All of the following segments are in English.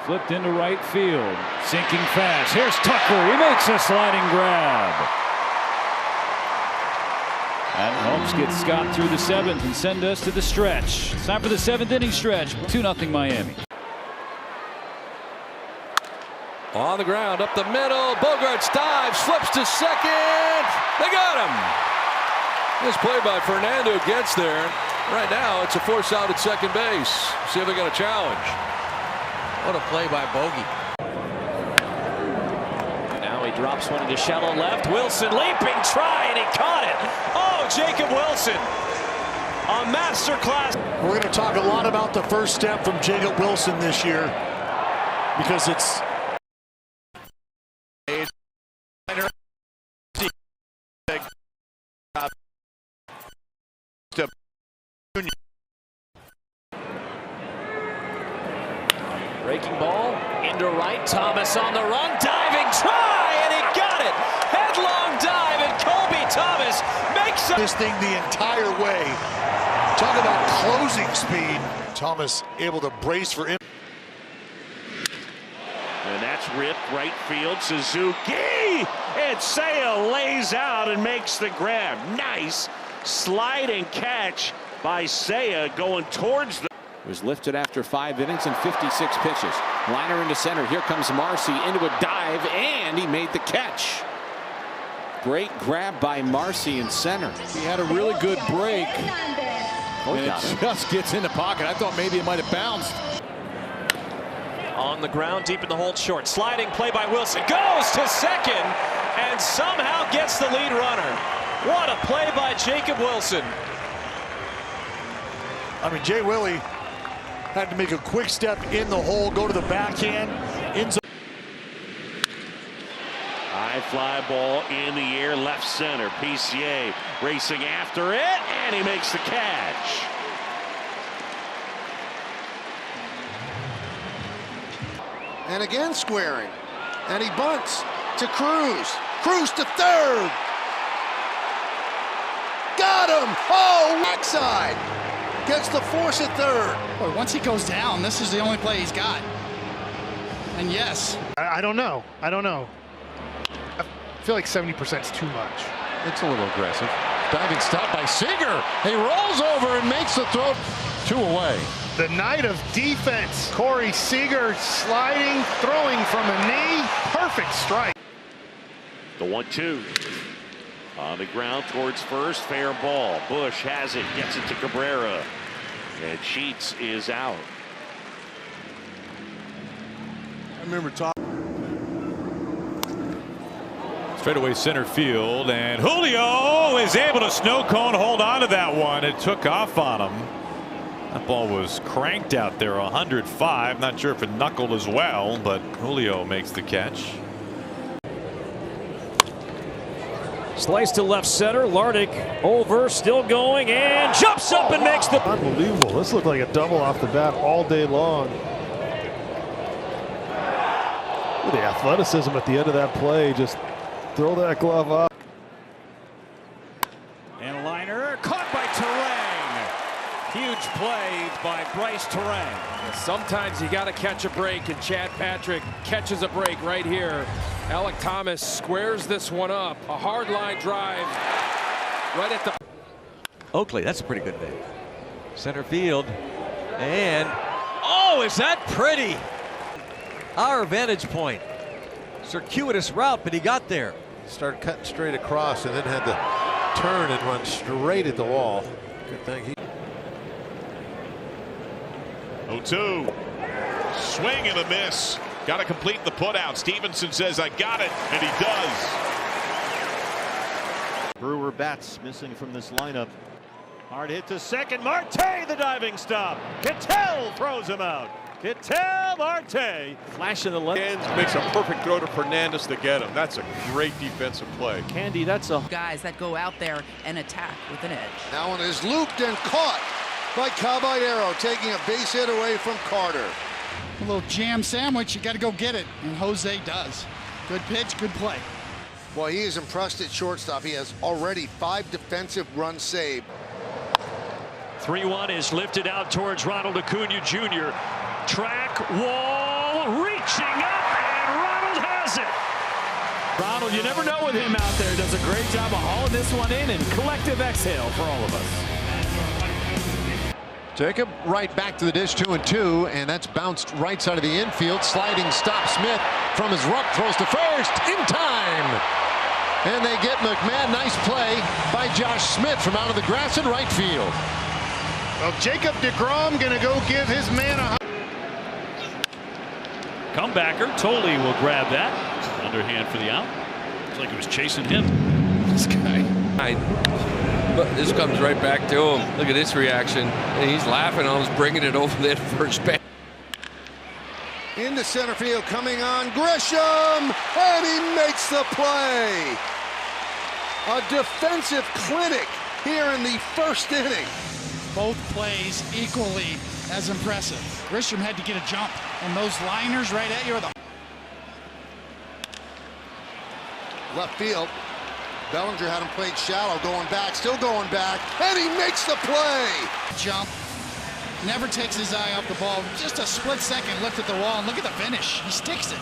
Flipped into right field. Sinking fast. Here's Tucker. He makes a sliding grab. That helps get Scott through the 7th and send us to the stretch. It's time for the 7th inning stretch. 2-0 Miami. On the ground, up the middle. Bogarts dives, flips to second. They got him. This play by Fernando gets there. Right now, it's a force out at second base. See if they got a challenge. What a play by Bogey. Now he drops one into shallow left. Wilson leaping, try, and he caught it. Oh, Jacob Wilson. A masterclass. We're going to talk a lot about the first step from Jacob Wilson this year because it's breaking ball into right. Thomas on the run, diving try, and he got it. Headlong dive, and Kobe Thomas makes this thing the entire way. Talk about closing speed. Thomas able to brace for him. And that's ripped right field. Suzuki, and Seiya lays out and makes the grab. Nice sliding catch by Seiya going towards the. Was lifted after 5 innings and 56 pitches. Liner into center. Here comes Marcy into a dive, and he made the catch. Great grab by Marcy in center. He had a really good break. And it just gets in the pocket. I thought maybe it might have bounced. on the ground, deep in the hold, short. Sliding play by Wilson. Goes to second and somehow gets the lead runner. What a play by Jacob Wilson. I mean, Jay Willie had to make a quick step in the hole, go to the backhand. High fly ball in the air, left center. PCA racing after it, and he makes the catch. And again squaring. And he bunts to Cruz. Cruz to third. Got him! Oh, backside. Gets the force at third. Boy, once he goes down, this is the only play he's got. And yes. I don't know. I feel like 70% is too much. It's a little aggressive. Diving stop by Seager. He rolls over and makes the throw. 2 away. The night of defense. Corey Seager sliding, throwing from a knee. Perfect strike. The 1-2. On the ground towards first, fair ball. Bush has it, gets it to Cabrera. And Sheets is out. I remember talking. Straightaway center field, and Julio is able to snow cone hold on to that one. It took off on him. That ball was cranked out there, 105. Not sure if it knuckled as well, but Julio makes the catch. Slice to left center. Lardick over, still going, and jumps up and makes the. Unbelievable. This looked like a double off the bat all day long. The athleticism at the end of that play, just throw that glove up. And a liner caught by Terang. Huge play by Bryce Terang. Sometimes you got to catch a break, and Chad Patrick catches a break right here. Alec Thomas squares this one up. A hard line drive right at the. Oakley, that's a pretty good bait. Center field. And oh, is that pretty? Our vantage point. Circuitous route, but he got there. Started cutting straight across and then had to turn and run straight at the wall. Good thing he. 0-2. Swing and a miss. Got to complete the putout. Stevenson says, I got it, and he does. Brewer bats missing from this lineup. Hard hit to second. Marte, the diving stop. Cattell throws him out. Cattell Marte. Flash in the left. And makes a perfect throw to Fernandez to get him. That's a great defensive play. Candy, that's a. Guys that go out there and attack with an edge. That one is looped and caught by Caballero, taking a base hit away from Carter. A little jam sandwich, you got to go get it, and Jose does. Good pitch, good play. Well, he is impressed at shortstop. He has already 5 defensive runs saved. 3-1 is lifted out towards Ronald Acuna Jr. Track, wall, reaching up, and Ronald has it. Ronald, you never know with him out there. Does a great job of hauling this one in, and collective exhale for all of us. Jacob right back to the dish, 2-2, and that's bounced right side of the infield. Sliding stop. Smith from his rump throws to first in time. And they get McMahon. Nice play by Josh Smith from out of the grass in right field. Well, Jacob deGrom going to go give his man a... Comebacker, Tolle will grab that. Underhand for the out. Looks like he was chasing him. This guy. But this comes right back to him. Look at this reaction. And he's laughing, almost bringing it over that first base. Into center field, coming on Grisham, and he makes the play. A defensive clinic here in the first inning. Both plays equally as impressive. Grisham had to get a jump, and those liners right at you are the... Left field. Bellinger had him played shallow, going back, still going back, and he makes the play. Jump. Never takes his eye off the ball. Just a split second, looked at the wall, and look at the finish. He sticks it.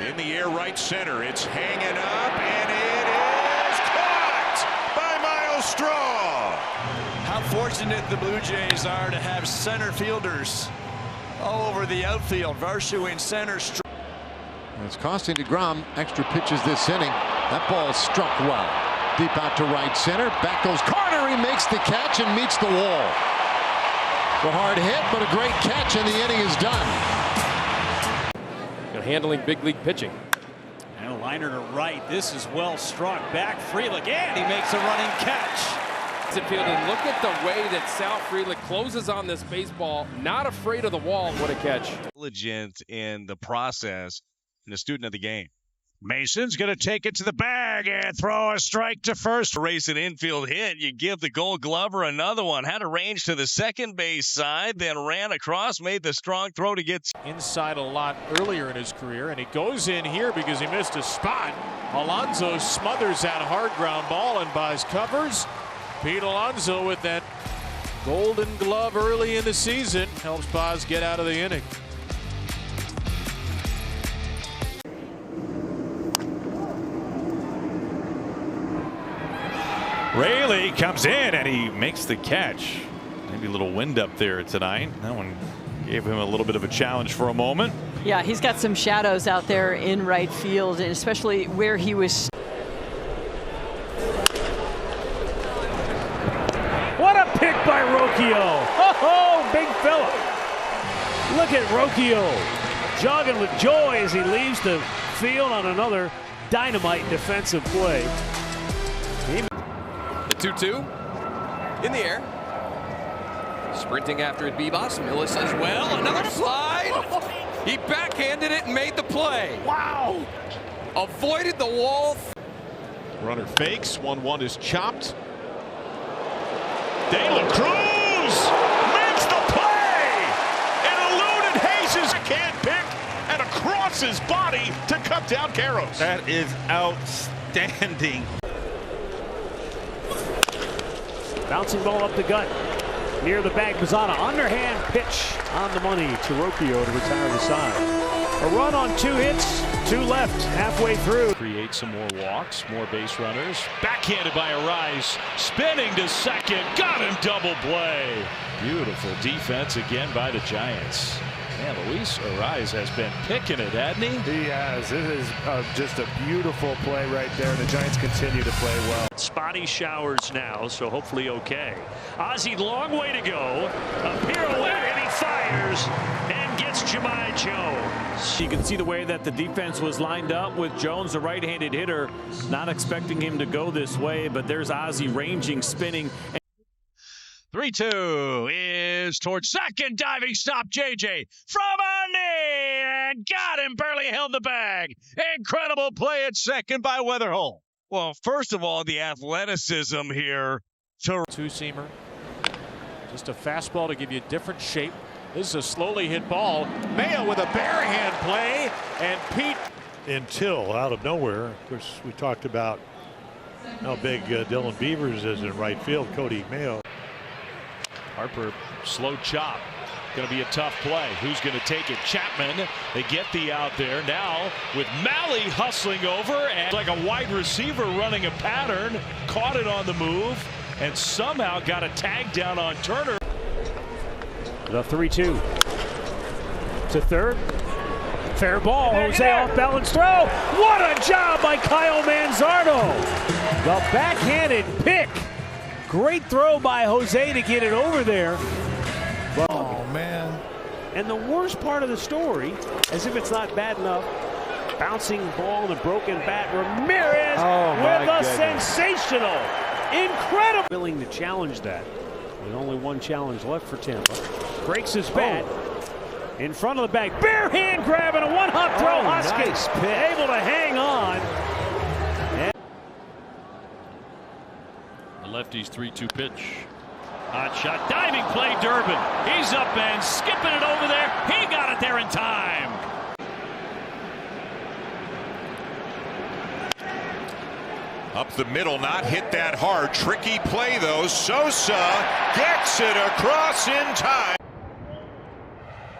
In the air, right center. It's hanging up, and it is caught by Miles Straw. How fortunate the Blue Jays are to have center fielders all over the outfield. Varsho in center. It's costing DeGrom extra pitches this inning. That ball struck well. Deep out to right center. Back goes Carter. He makes the catch and meets the wall. A hard hit, but a great catch, and the inning is done. Handling big league pitching. And a liner to right. This is well struck. Back Frelick, and he makes a running catch. Infield, and look at the way that Sal Frelick closes on this baseball. Not afraid of the wall. What a catch. Diligent in the process and a student of the game. Mason's going to take it to the bag and throw a strike to first. Race an infield hit. You give the Gold Glover another one. Had a range to the second base side, then ran across, made the strong throw to get Inside a lot earlier in his career, and he goes in here because he missed a spot. Alonso smothers that hard ground ball and buys covers. Pete Alonso with that Golden Glove early in the season helps Paz get out of the inning. Raley comes in and he makes the catch. Maybe a little wind up there tonight. That one gave him a little bit of a challenge for a moment. Yeah, he's got some shadows out there in right field, and especially where he was. What a pick by Rocchio. Oh, big fella. Look at Rocchio jogging with joy as he leaves the field on another dynamite defensive play. The 2-2 in the air. Sprinting after it, Bebos. Millis as well. Another slide. He backhanded it and made the play. Wow. Avoided the wall. Runner fakes. 1-1 is chopped. De La Cruz makes the play. And eluded Hayes' can't pick and across his body to cut down Carros. That is outstanding. Bouncing ball up the gut. Near the bag, Mazzana. Underhand pitch on the money to Rocchio to retire the side. A run on 2 hits, 2 left, halfway through. Create some more walks, more base runners. Backhanded by Arise. Spinning to second. Got him, double play. Beautiful defense again by the Giants. Man, Luis Arise has been picking it, hasn't he? He has. It is just a beautiful play right there. The Giants continue to play well. Spotty showers now, so hopefully okay. Ozzie, long way to go. A pirouette, and he fires and gets Jahmai Jones. You can see the way that the defense was lined up with Jones, the right-handed hitter, not expecting him to go this way, but there's Ozzie ranging, spinning. 3-2 is towards second. Diving stop. JJ from a knee and got him. Barely held the bag. Incredible play at second by Weatherhole. Well, first of all, the athleticism here. Two-seamer. Just a fastball to give you a different shape. This is a slowly hit ball. Mayo with a barehand play, and Pete. Until out of nowhere, of course, we talked about how big Dylan Beavers is in right field. Cody Mayo. Harper, slow chop. Going to be a tough play. Who's going to take it? Chapman. They get the out there now with Malley hustling over and like a wide receiver running a pattern. Caught it on the move and somehow got a tag down on Turner. The 3-2 to third. Fair ball. Jose off balance throw. What a job by Kyle Manzardo. The backhanded pick. Great throw by Jose to get it over there. Oh, man. And the worst part of the story, as if it's not bad enough, bouncing ball and a broken bat. Ramirez with a sensational, incredible. Willing to challenge that. With only one challenge left for Tampa. Breaks his bat. In front of the bag. Bare hand grab and a one-hop throw. Hoskins able to hang on. The lefty's 3-2 pitch. Hot shot, diving play, Durbin. He's up and skipping it over there. He got it there in time. Up the middle, not hit that hard. Tricky play, though. Sosa gets it across in time.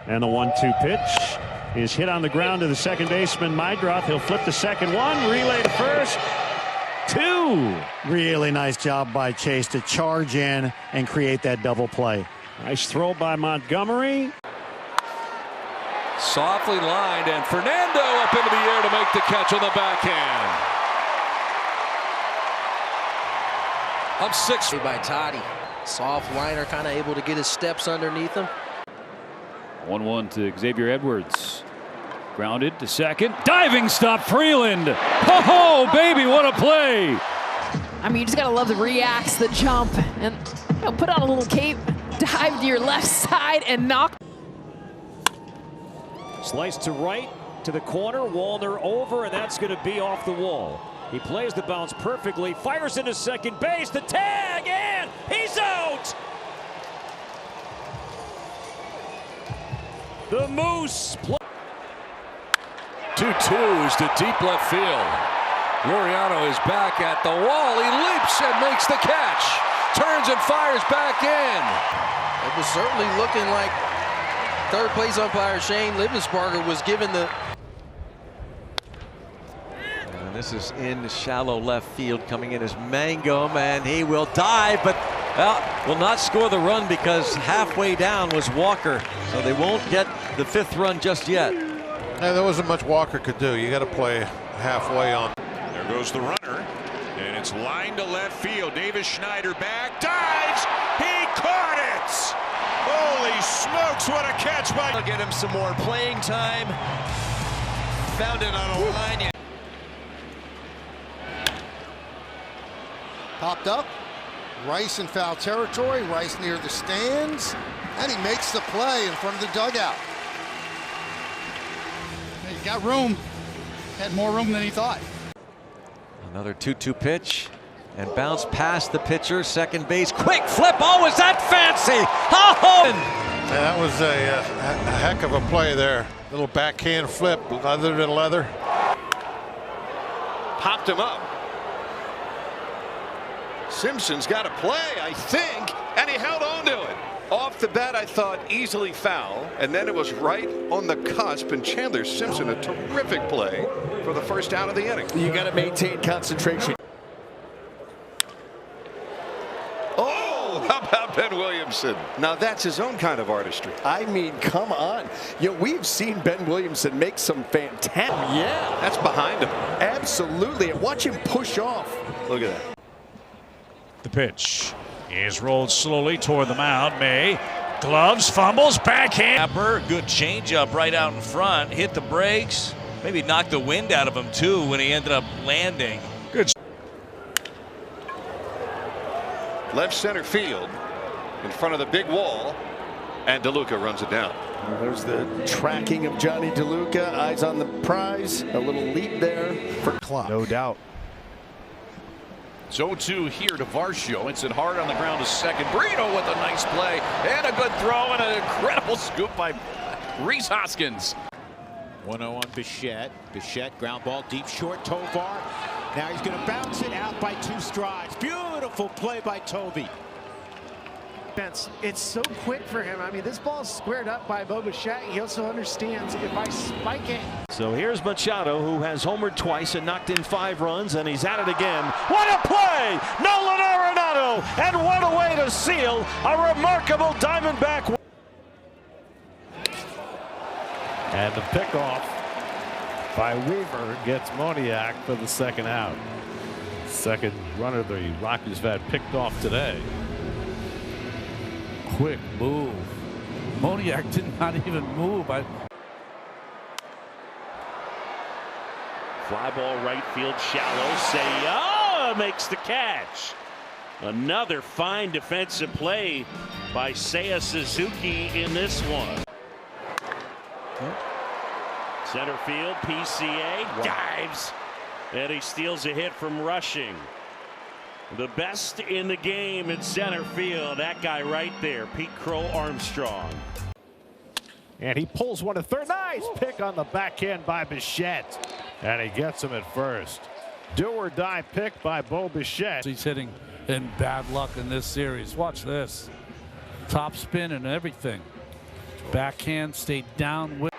And the 1-2 pitch is hit on the ground to the second baseman, Mydroth. He'll flip the second one, relay to first. 2. Really nice job by Chase to charge in and create that double play. Nice throw by Montgomery. Softly lined, and Fernando up into the air to make the catch on the backhand. Up 6 by Toddy. Soft liner, kind of able to get his steps underneath him. 1-1 to Xavier Edwards. Grounded to second. Diving stop, Freeland. Oh, baby, what a play. I mean, you just got to love the reacts, the jump, and put on a little cape, dive to your left side, and knock. Slice to right, to the corner. Wallner over, and that's going to be off the wall. He plays the bounce perfectly, fires into second base, the tag, and he's out! The Moose. 2-2 to deep left field. Laureano is back at the wall. He leaps and makes the catch. Turns and fires back in. It was certainly looking like third place umpire Shane Livensparger was given the. And this is in shallow left field. Coming in is Mangum, and he will dive, but will not score the run because halfway down was Walker. So they won't get the 5th run just yet. Yeah, there wasn't much Walker could do. You got to play halfway on. There goes the runner, and it's lined to left field. Davis Schneider back, dives, he caught it! Holy smokes, what a catch by... I'll get him some more playing time. Found it on a line. Popped up. Rice in foul territory. Rice near the stands. And he makes the play in front of the dugout. He got room. Had more room than he thought. Another 2-2 pitch. And bounce past the pitcher. Second base. Quick flip. Oh, was that fancy? Oh! Yeah, that was a heck of a play there. Little backhand flip, leather to leather. Popped him up. Simpson's got a play, I think, and he held on to it. Off the bat, I thought easily foul, and then it was right on the cusp, and Chandler Simpson, a terrific play for the first out of the inning. You got to maintain concentration. Oh, how about Ben Williamson? Now that's his own kind of artistry. I mean, come on. You know, we've seen Ben Williamson make some fantastic. Yeah, that's behind him. Absolutely. And watch him push off. Look at that. The pitch is rolled slowly toward the mound. May gloves, fumbles, backhand. Good changeup right out in front. Hit the brakes. Maybe knocked the wind out of him too when he ended up landing. Good. Left center field in front of the big wall, and DeLuca runs it down. There's the tracking of Johnny DeLuca. Eyes on the prize. A little leap there for Clock. No doubt. 0-2 here to Varsho. It's it hard on the ground to second. Brito with a nice play and a good throw and an incredible scoop by Rhys Hoskins. 1-0 on Bichette. Bichette ground ball deep short. Tovar. Now he's going to bounce it out by 2 strides. Beautiful play by Toby. It's so quick for him. I mean, this ball's squared up by Bo Bichette. He also understands if I spike it. So here's Machado, who has homered twice and knocked in 5 runs, and he's at it again. What a play! Nolan Arenado, and what a way to seal a remarkable Diamondback. And the pickoff by Weaver gets Moniak for the second out. Second runner the Rockies have had picked off today. Quick move. Moniak did not even move. Fly ball right field shallow. Seiya makes the catch. Another fine defensive play by Seiya Suzuki in this one. Center field, PCA dives, and he steals a hit from Rushing. The best in the game in center field, that guy right there, Pete Crow Armstrong. And he pulls one to third. Nice pick on the backhand by Bichette. And he gets him at first. Do or die pick by Bo Bichette. He's hitting in bad luck in this series. Watch this. Top spin and everything. Backhand stayed down with.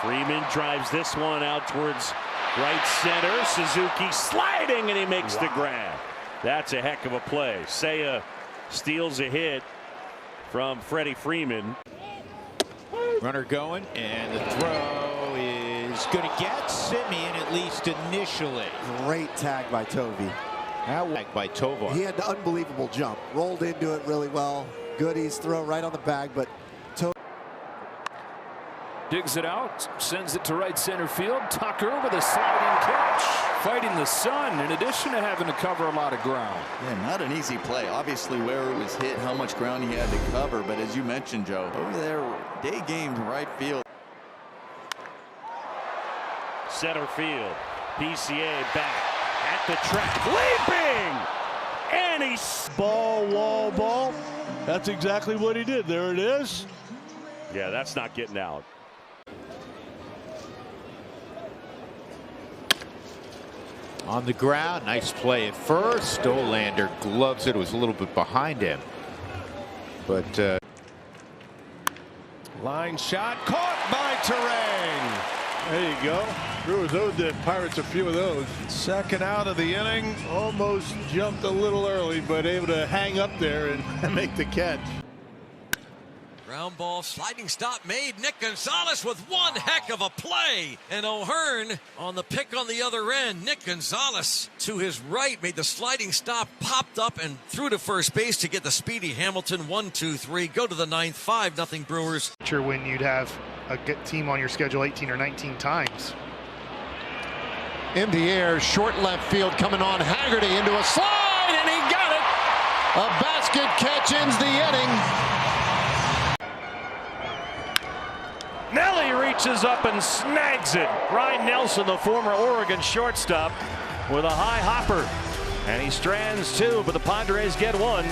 Freeman drives this one out towards right center. Suzuki sliding, and he makes the grab. That's a heck of a play. Seiya steals a hit from Freddie Freeman. Runner going, and the throw is going to get Simeon, at least initially. Great tag by Tovey. Tag by Tovar. He had an unbelievable jump. Rolled into it really well. Goodies throw right on the bag, but Digs it out, sends it to right center field. Tucker with a sliding catch, fighting the sun in addition to having to cover a lot of ground. Yeah, not an easy play. Obviously where it was hit, how much ground he had to cover, but as you mentioned, Joe, over there, day game to right field. Center field, PCA back at the track, leaping, and he's Ball. That's exactly what he did. There it is. Yeah, that's not getting out. On the ground, nice play at first. Stolander gloves it. It was a little bit behind him, but line shot caught by Terang. There you go. Brewers owed the Pirates a few of those. Second out of the inning, almost jumped a little early, but able to hang up there and make the catch. Ground ball, sliding stop made. Nick Gonzalez with one heck of a play. And O'Hearn on the pick on the other end. Nick Gonzalez to his right made the sliding stop, popped up and threw to first base to get the speedy Hamilton. 1-2-3. Go to the ninth. 5-0 Brewers. When you'd have a good team on your schedule 18 or 19 times. In the air, short left field coming on. Haggerty into a slide, and he got it. A basket catch ends the inning. Nelly reaches up and snags it. Ryan Nelson, the former Oregon shortstop, with a high hopper. And he strands two, but the Padres get one.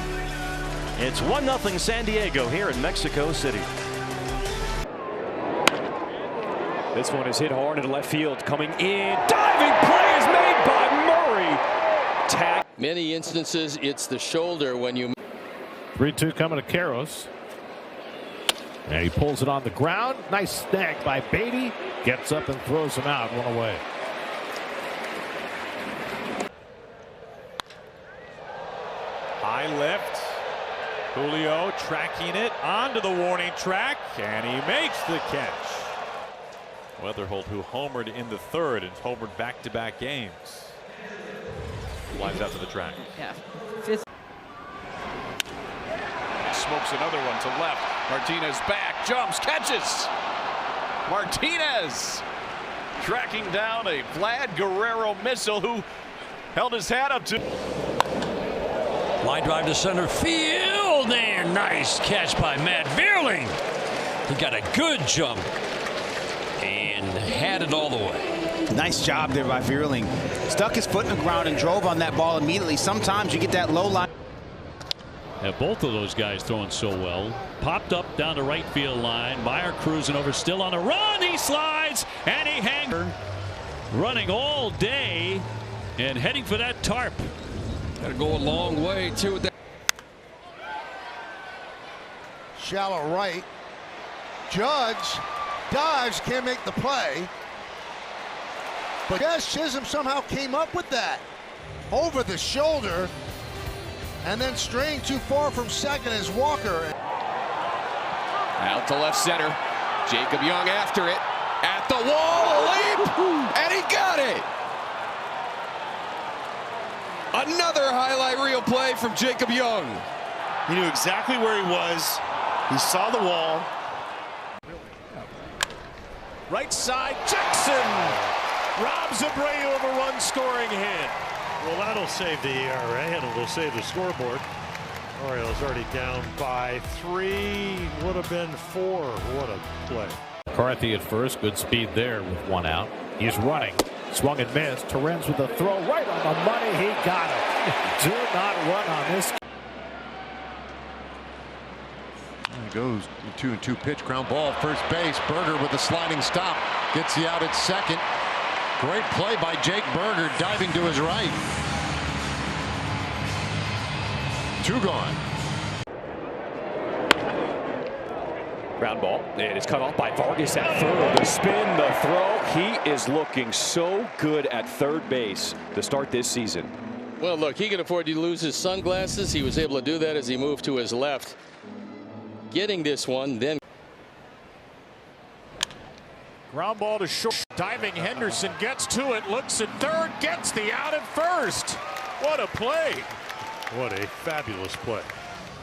It's 1-0 San Diego here in Mexico City. This one is hit hard into left field. Coming in. Diving play is made by Murray. Tag. Many instances, it's the shoulder when you. 3-2 coming to Karros. And he pulls it on the ground. Nice snag by Beatty. Gets up and throws him out. One away. High left. Julio tracking it onto the warning track, and he makes the catch. Weatherholt, who homered in the third and homered back-to-back games, flies out to the track. Yeah. Fifth. Smokes another one to left. Martinez back, jumps, catches. Martinez tracking down a Vlad Guerrero missile who held his hat up to. Line drive to center field there. Nice catch by Matt Vierling. He got a good jump and had it all the way. Nice job there by Vierling. Stuck his foot in the ground and drove on that ball immediately. Sometimes you get that low line. Have both of those guys throwing so well. Popped up down the right field line. Meyer cruising over, still on a run. He slides and he hangs. Running all day and heading for that tarp. Got to go a long way too. Shallow right. Judge dives, can't make the play. But Jazz Chisholm somehow came up with that. Over the shoulder. And then straying too far from second is Walker. Out to left center. Jacob Young after it. At the wall, a leap, and he got it. Another highlight reel play from Jacob Young. He knew exactly where he was. He saw the wall. Right side, Jackson robs Abreu of a run-scoring hit. Well, that'll save the ERA and it'll save the scoreboard. Orioles already down by 3. Would have been 4. What a play. McCarthy at first, good speed there with 1 out. He's running, swung and missed. Torrens with a throw right on the money. He got it. Do not run on this. There goes the 2-2 pitch, ground ball, first base. Berger with a sliding stop, gets the out at second. Great play by Jake Berger, diving to his right. 2 gone. Ground ball, and it's cut off by Vargas at third. The spin, the throw. He is looking so good at third base to start this season. Well, look, he can afford to lose his sunglasses. He was able to do that as he moved to his left. Getting this one, then. Ground ball to short. Diving Henderson gets to it, looks at third, gets the out at first. What a play. What a fabulous play.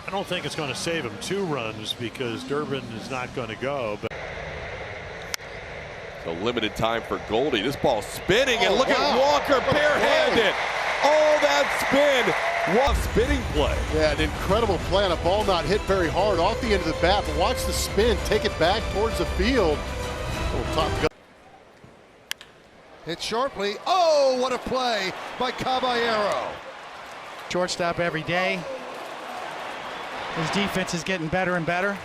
I don't think it's going to save him 2 runs because Durbin is not going to go. But so limited time for Goldie. This ball spinning, and look at Walker barehanded. Oh, that spin. What a spinning play. Yeah, an incredible play on a ball not hit very hard off the end of the bat, but watch the spin, take it back towards the field. Little top gun. Hit sharply. Oh, what a play by Caballero. Shortstop every day. His defense is getting better and better.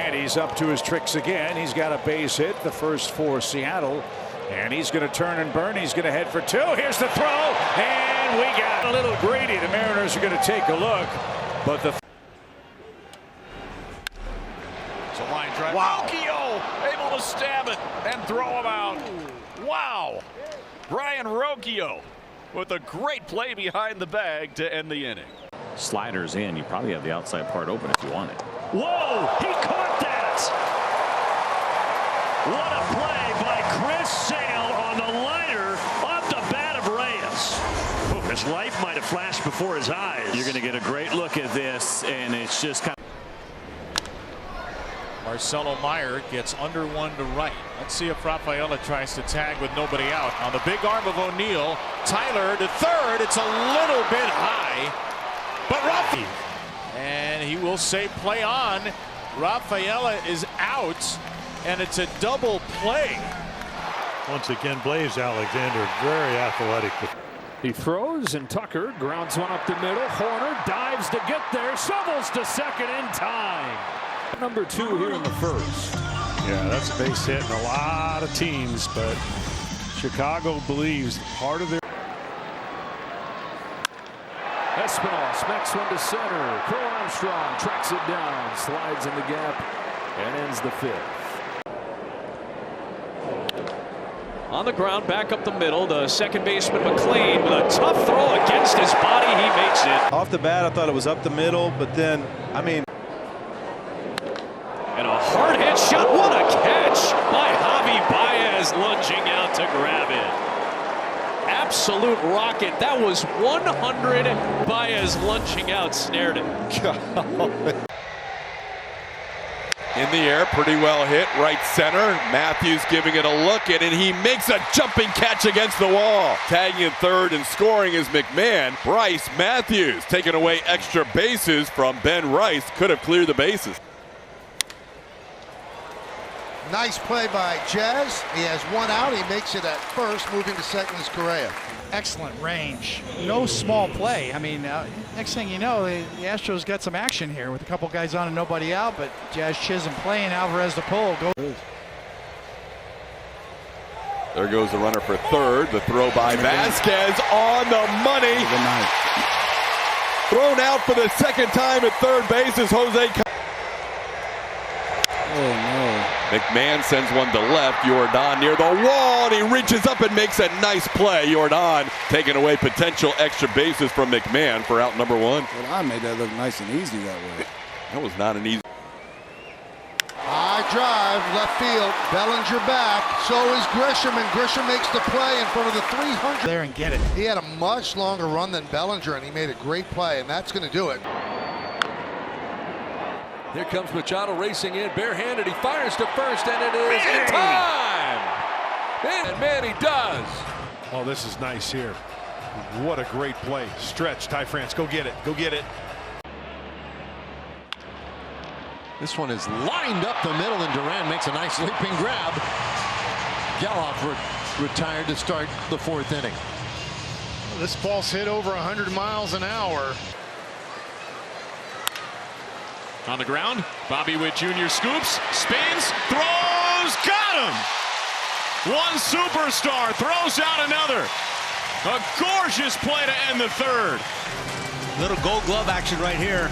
and he's up to his tricks again. He's got a base hit, the first for Seattle, and he's going to turn and burn. He's going to head for 2. Here's the throw, and we got a little greedy. The Mariners are going to take a look, but the It's a line drive. Wow. Rocchio able to stab it and throw him out. Wow. Brian Rocchio with a great play behind the bag to end the inning. Sliders in. You probably have the outside part open if you want it. Whoa, he caught that. What a play by Chris Sale on the liner off the bat of Reyes. His life might have flashed before his eyes. You're going to get a great look at this, and it's just kind of. Marcelo Meyer gets under one to right. Let's see if Rafaela tries to tag with nobody out. On the big arm of O'Neill, Tyler to third. It's a little bit high, but Rafi, and he will say play on. Rafaela is out, and it's a double play. once again, Blaze Alexander, very athletic. He throws, and Tucker grounds one up the middle. Horner dives to get there, shovels to second in time. Number 2 here in the first. Yeah, that's a base hit in a lot of teams, but Chicago believes part of their. Espinal smacks one to center. Crow Armstrong tracks it down, slides in the gap, and ends the 5th. On the ground, back up the middle, the second baseman McLean with a tough throw against his body. He makes it. Off the bat, I thought it was up the middle, but then, I mean. And a hard hit shot. What a catch by Javi Baez, lunging out to grab it. Absolute rocket. That was 100. Baez lunging out, snared it. In the air, pretty well hit, right center. Matthews giving it a look at it, and he makes a jumping catch against the wall. Tagging in third and scoring is McMahon. Bryce Matthews taking away extra bases from Ben Rice. Could have cleared the bases. Nice play by Jazz. He has one out. He makes it at first. Moving to second is Correa. Excellent range. No small play. I mean, next thing you know, the Astros got some action here with a couple guys on and nobody out, but Jazz Chisholm playing, Alvarez to pull. There goes the runner for third. The throw by Vasquez on the money. Good night. Thrown out for the second time at third base is Jose. Oh, no. McMahon sends one to left. Jordan near the wall, and he reaches up and makes a nice play. Jordan taking away potential extra bases from McMahon for out number one. Well, I made that look nice and easy that way. That was not an easy. High drive, left field. Bellinger back. So is Grisham, and Grisham makes the play in front of the 300. There and get it. He had a much longer run than Bellinger, and he made a great play, and that's going to do it. Here comes Machado racing in barehanded. He fires to first, and it is in time. And man, he does. Oh, this is nice here. What a great play. Stretch, Ty France. Go get it. Go get it. This one is lined up the middle, and Duran makes a nice leaping grab. Geloff retired to start the fourth inning. This ball's hit over 100 miles an hour. On the ground, Bobby Witt Jr. scoops, spins, throws, got him! One superstar throws out another. A gorgeous play to end the third. Little gold glove action right here.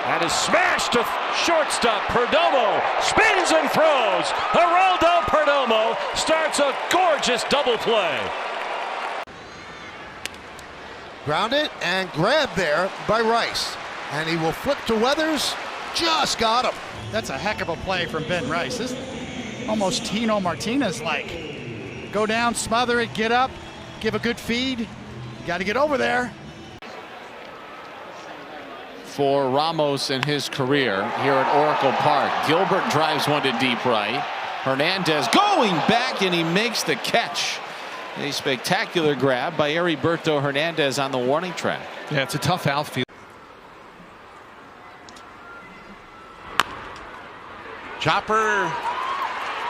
And is smashed to shortstop. Perdomo spins and throws. Geraldo Perdomo starts a gorgeous double play. Grounded and grabbed there by Rice. And he will flip to Weathers. Just got him. That's a heck of a play from Ben Rice. This is almost Tino Martinez-like. Go down, smother it, get up, give a good feed. Got to get over there. For Ramos in his career here at Oracle Park. Gilbert drives one to deep right. Hernandez going back, and he makes the catch. A spectacular grab by Heriberto Hernandez on the warning track. Yeah, it's a tough outfield. Chopper,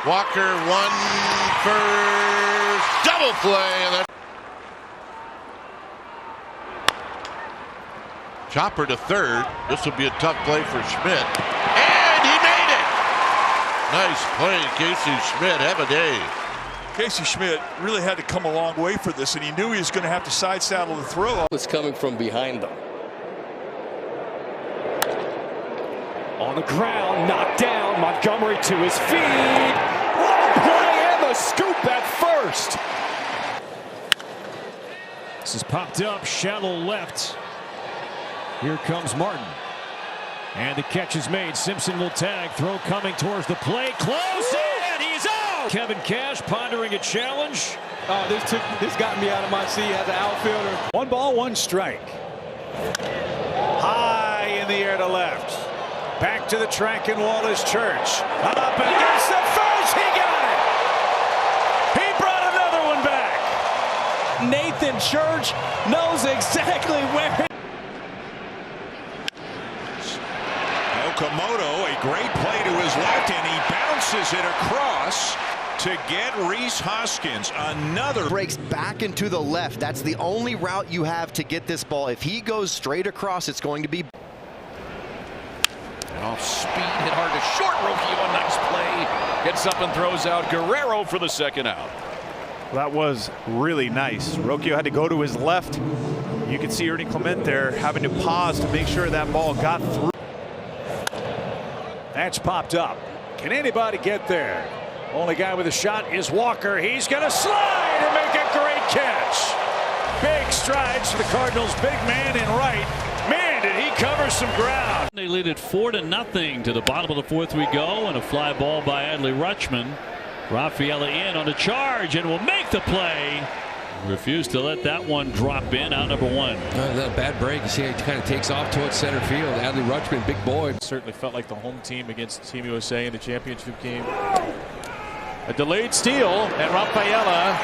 Walker, one for double play, and then Chopper to third. This will be a tough play for Schmidt, and he made it. Nice play, Casey Schmidt. Have a day. Casey Schmidt really had to come a long way for this, and he knew he was going to have to side saddle the throw. It's coming from behind them. On the ground, knocked down. Montgomery to his feet. What a play, and the scoop at first. This is popped up, shallow left. Here comes Martin. And the catch is made. Simpson will tag. Throw coming towards the plate. Close, and he's out! Kevin Cash pondering a challenge. Oh, this got me out of my seat as an outfielder. 1 ball, 1 strike. High in the air to left. Back to the track in Wallace Church. Up against the first. He got it. He brought another one back. Nathan Church knows exactly where. Okamoto, a great play to his left, and he bounces it across to get Rhys Hoskins. Another breaks back into the left. That's the only route you have to get this ball. If he goes straight across, it's going to be off speed, hit hard to short. Rocchio, a nice play. Gets up and throws out Guerrero for the second out. That was really nice. Rocchio had to go to his left. You can see Ernie Clement there having to pause to make sure that ball got through. That's popped up. Can anybody get there? Only guy with a shot is Walker. He's going to slide and make a great catch. Big strides for the Cardinals. Big man in right. Man, did he cover some ground. They lead it 4-0 to the bottom of the fourth we go, and a fly ball by Adley Rutschman. Rafaela in on the charge and will make the play. Refused to let that one drop in. Out number 1. That bad break. You see how he kind of takes off towards center field. Adley Rutschman, big boy. Certainly felt like the home team against Team USA in the championship game. A delayed steal, and Rafaela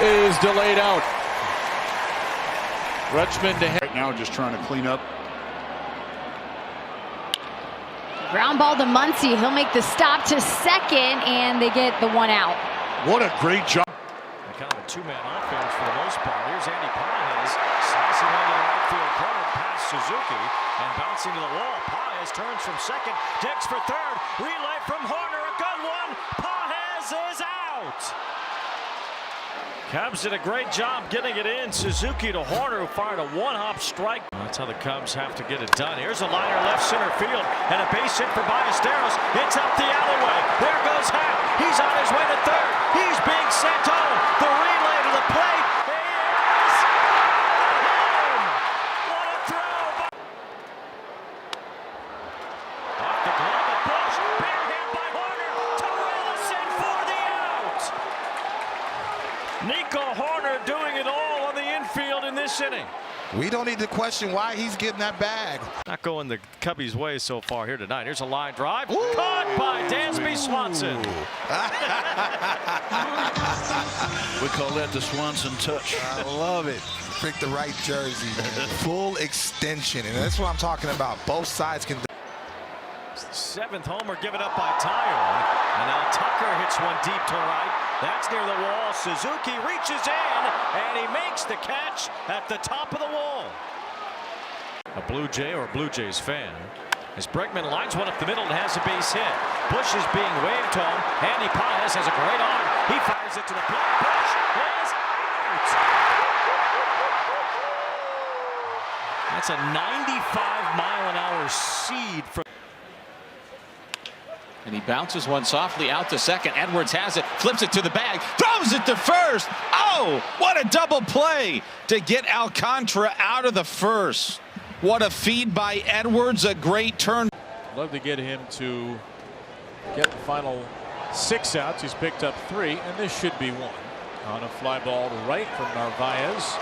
is delayed out. Rutschman to hit. Right now just trying to clean up. Ground ball to Muncy. He'll make the stop to second, and they get the 1 out. What a great job. Kind of a two-man offense for the most part. Here's Andy Paez slicing into the right field corner past Suzuki and bouncing to the wall. Paez turns from second, digs for third. Relay from Horner, a good one. Paez is out. Cubs did a great job getting it in. Suzuki to Horner, who fired a one-hop strike. That's how the Cubs have to get it done. Here's a liner left center field and a base hit for Ballesteros. It's up the alleyway. There goes Happ. He's on his way to third. He's being sent home. The relay to the plate. He is home. What a throw! Off the glove of Bush. Big hit by Horner to Wilson for the out. Nico Horner doing it all on the infield in this inning. We don't need to question why he's getting that bag. Not going the Cubbies' way so far here tonight. Here's a line drive. Ooh. Caught by Dansby Swanson. We call that the Swanson touch. I love it. Pick the right jersey, man. Full extension, and that's what I'm talking about. Both sides can. Seventh homer given up by Tyler. And now Tucker hits one deep to right. That's near the wall. Suzuki reaches in, and he makes the catch at the top of the wall. A Blue Jay or a Blue Jays fan. As Bregman lines one up the middle and has a base hit. Bush is being waved home. Andy Paez has a great arm. He fires it to the plate. Bush is out. That's a 95-mile-an-hour seed from. And he bounces one softly out to second. Edwards has it, flips it to the bag, throws it to first. Oh, what a double play to get Alcantara out of the first. What a feed by Edwards, a great turn. Love to get him to get the final 6 outs. He's picked up 3, and this should be 1. On a fly ball to right from Narvaez.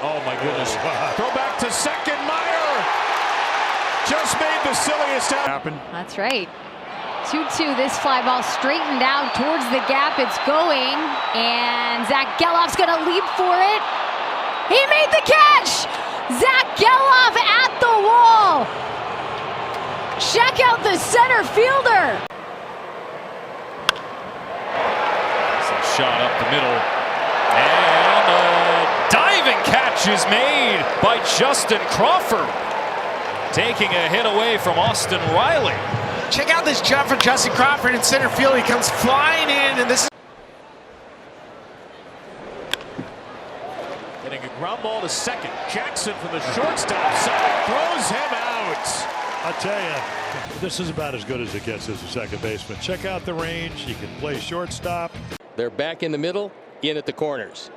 Oh my goodness. Throw back to second. Meyer just made the silliest out. Happen. That's right. 2-2. This fly ball straightened out towards the gap. It's going, and Zach Gelof's going to leap for it. He made the catch. Zach Gelof at the wall. Check out the center fielder. Some shot up the middle, and a diving catch is made by Justin Crawford, taking a hit away from Austin Riley. Check out this jump from Justin Crawford in center field. He comes flying in, and this is getting a ground ball to second. Jackson from the shortstop side throws him out. I tell you, this is about as good as it gets as a second baseman. Check out the range. He can play shortstop. They're back in the middle, in at the corners.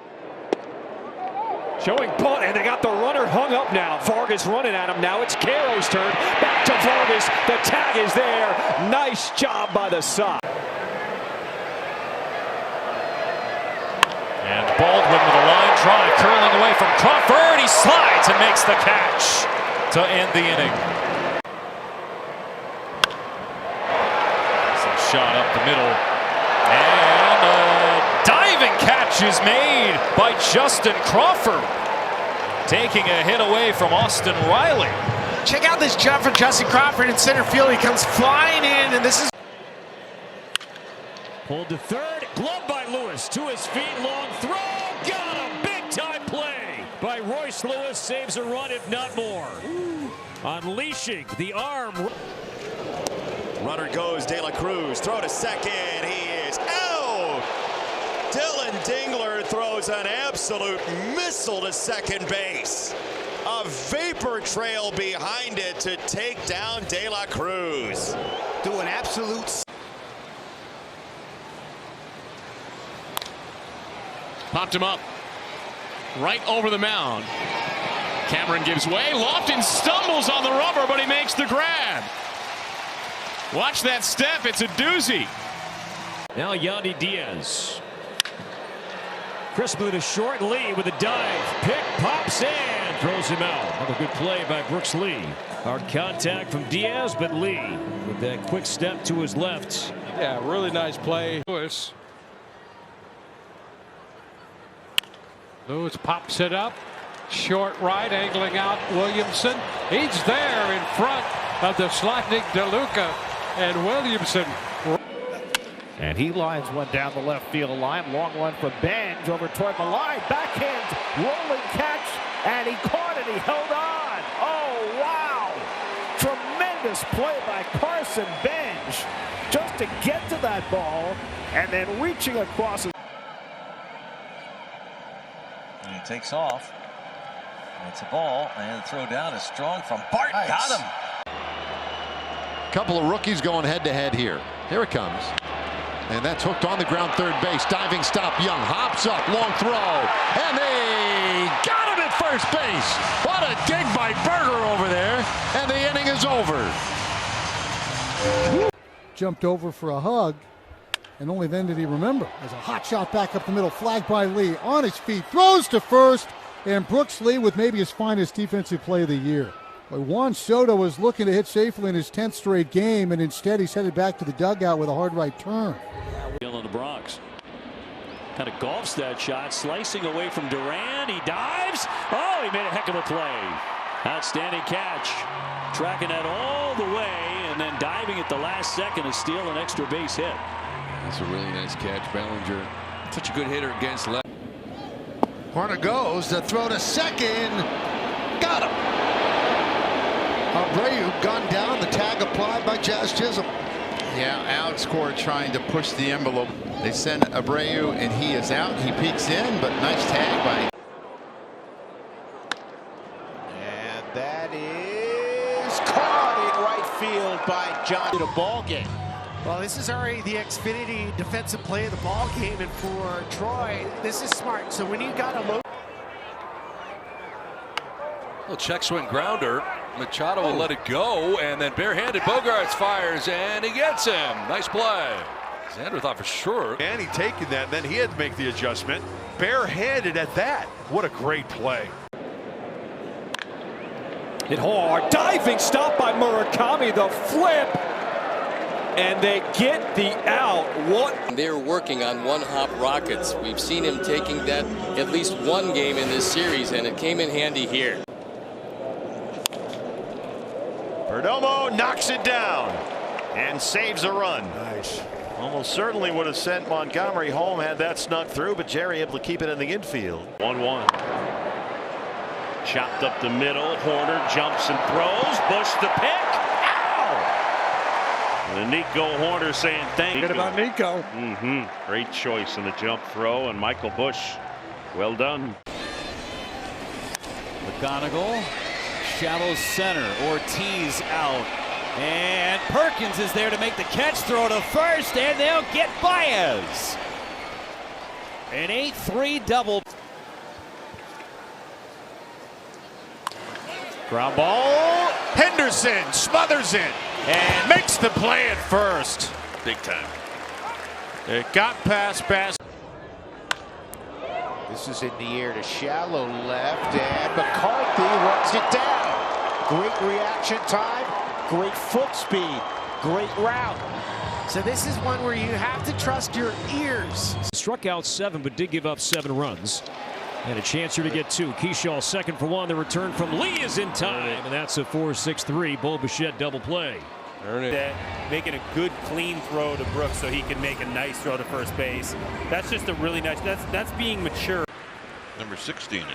Showing punt, and they got the runner hung up now. Vargas running at him now. It's Caro's turn. Back to Vargas. The tag is there. Nice job by the side. And Baldwin with a line drive curling away from Crawford. He slides and makes the catch to end the inning. Some shot up the middle. And a diving catch is made by Justin Crawford, taking a hit away from Austin Riley. check out this jump from Justin Crawford in center field. He comes flying in, and this is pulled to third, gloved by Lewis, to his feet, long throw, got him, big time play by Royce Lewis, saves a run if not more. Unleashing the arm. Runner goes, De La Cruz, throw to second, he is out! Dylan Dingler throws an absolute missile to second base. A vapor trail behind it to take down De La Cruz. Do an absolute. Popped him up right over the mound. Cameron gives way. Lofton stumbles on the rubber, but he makes the grab. Watch that step. It's a doozy. Now Yandy Diaz. Crisply to short. Lee with a dive. Pick pops in. Throws him out. Another good play by Brooks Lee. Hard contact from Diaz, but Lee with that quick step to his left. Yeah, really nice play. Lewis pops it up. Short right, angling out Williamson. He's there in front of the sliding DeLuca, and Williamson. And he lines one down the left field line. Long one for Benj over toward the line. Backhand rolling catch, and he caught it. He held on. Oh, wow. Tremendous play by Carson Benj just to get to that ball and then reaching across. takes off. It's a ball, and the throw down is strong from Bart. Nice. Got him. Couple of rookies going head-to-head here. Here it comes. And that's hooked on the ground, third base. Diving stop. Young hops up, long throw. And they got him at first base. What a dig by Berger over there. And the inning is over. Jumped over for a hug. And only then did he remember. As a hot shot back up the middle, flagged by Lee. On his feet, throws to first. And Brooks Lee with maybe his finest defensive play of the year. But Juan Soto was looking to hit safely in his 10th straight game, and instead he's headed back to the dugout with a hard right turn. In the Bronx. Kind of golfs that shot, slicing away from Duran. He dives. Oh, he made a heck of a play. Outstanding catch. Tracking that all the way, and then diving at the last second to steal an extra base hit. That's a really nice catch. Bellinger, such a good hitter against left. Corner goes, the throw to second. Got him. Abreu gunned down, the tag applied by Jazz Chisholm. Yeah, Alex Cora trying to push the envelope. They send Abreu, and he is out. He peeks in, but nice tag by. And that is caught in right field by John. A ball game. Well, this is already the Xfinity defensive play of the ball game, and for Troy, this is smart. So when you got a low. Little check swing grounder. Machado will let it go, and then barehanded Bogaerts fires, and he gets him. Nice play. Xander thought for sure. And he taken that, and then he had to make the adjustment. Barehanded at that. What a great play. Hit hard, diving stop by Murakami, the flip, and they get the out. What? They're working on one-hop rockets. We've seen him taking that at least one game in this series, and it came in handy here. Perdomo knocks it down and saves a run. Nice. Almost certainly would have sent Montgomery home had that snuck through, but Jerry able to keep it in the infield. 1-1. Chopped up the middle. Horner jumps and throws. Bush the pick. Ow! And Nico Horner saying thank you. Good about Nico. Great choice in the jump throw, and Michael Bush, well done. McGonigal. Shallow center. Ortiz out. And Perkins is there to make the catch, throw to first, and they'll get Baez. An 8-3 double. Ground ball. Henderson smothers it and makes the play at first. Big time. It got past Bass. This is in the air to shallow left, and McCarthy runs it down. Great reaction time, great foot speed, great route. So this is one where you have to trust your ears. Struck out 7, but did give up 7 runs. And a chance here to get 2. Keyshaw second for 1. The return from Lee is in time, and that's a 4-6-3 Bo Bichette double play. Making a good clean throw to Brooks so he can make a nice throw to first base. That's just a really nice, that's being mature. Number 16 is